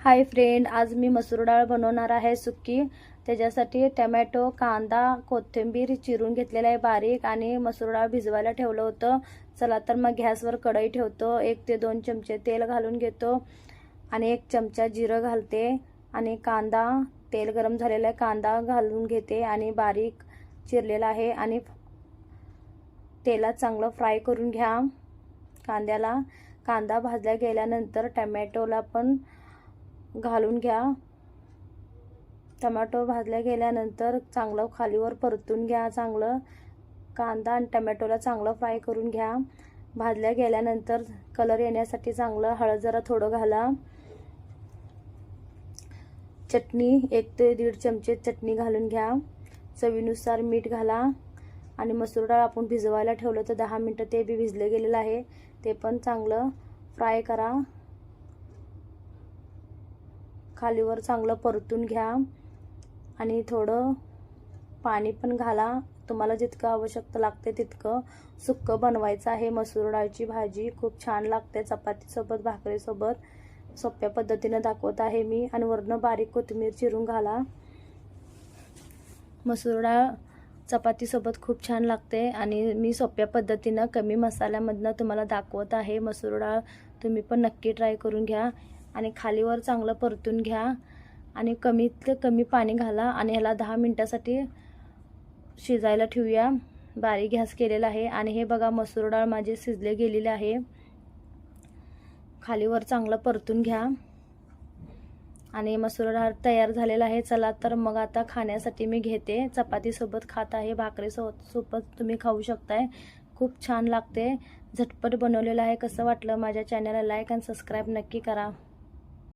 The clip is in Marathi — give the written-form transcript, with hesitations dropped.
हाय फ्रेंड, आज मी मसूर डाळ बनवणार आहे सुक्की। त्याच्यासाठी टोमॅटो, कांदा, कोथिंबीर चिरून घेतलेला आहे बारीक आणि मसूर डाळ भिजवायला ठेवलं होतं। चला तर मग गॅसवर कढई ठेवतो। 1 ते 2 चमचे तेल घालून घेतो आणि 1 चमचा जिरं घालते आणि कांदा, तेल गरम झालेला आहे, कांदा घालून घेते आणि बारीक चिरलेला आहे आणि तेलात चांगलं फ्राय करून घ्या कांद्याला। कांदा भाजला गेल्यानंतर टोमॅटोला पण घालून घ्या। टोमॅटो भाजला गेल्यानंतर चांगलं खालीवर परतून घ्या। चांगलं कांदा आणि टोमॅटोला चांगलं फ्राय करून घ्या। भाजल्या गेल्यानंतर कलर येण्यासाठी चांगलं हळद जरा थोडं घाला। चटणी 1 ते 1.5 चमचे चटणी घालून घ्या। चवीनुसार मीठ घाला आणि मसूर डाळ आपण भिजवायला ठेवलं तर 10 मिनिटं ते बी भिजले गेलेलं आहे, ते पण चांगलं फ्राय करा। खालीवर चांगलं परतून घ्या आणि थोडं पाणी पण घाला। तुम्हाला जितकं आवश्यकता लागते तितकं सुक्कं बनवायचं आहे। मसूर डाळची भाजी खूप छान लागते चपातीसोबत, भाकरीसोबत। सोप्या पद्धतीने दाखवत आहे मी आणि वरनं बारीक कोथिंबीर चिरून घाला। मसूर डाळ चपातीसोबत खूप छान लागते आणि मी सोप्या पद्धतीनं कमी मसाल्यामधनं तुम्हाला दाखवत आहे। मसूर डाळ तुम्ही पण नक्की ट्राय करून घ्या आणि खालीवर चांगलं परतून घ्या आणि कमीत कमी पाणी घाला आणि ह्याला 10 मिनिटासाठी शिजायला ठेवूया। बारीक गॅस केलेला आहे आणि हे बघा मसूर डाळ माझे शिजले गेलेले आहे। खालीवर चांगलं परतून घ्या आणि मसूर डाळ तयार झालेला आहे। चला तर मग आता खाण्यासाठी मी घेते। चपातीसोबत खात आहे, भाकरीसोबत तुम्ही खाऊ शकताय। खूप छान लागते, झटपट बनवलेलं आहे। कसं वाटलं माझ्या चॅनलला लाईक आणि सबस्क्राईब नक्की करा।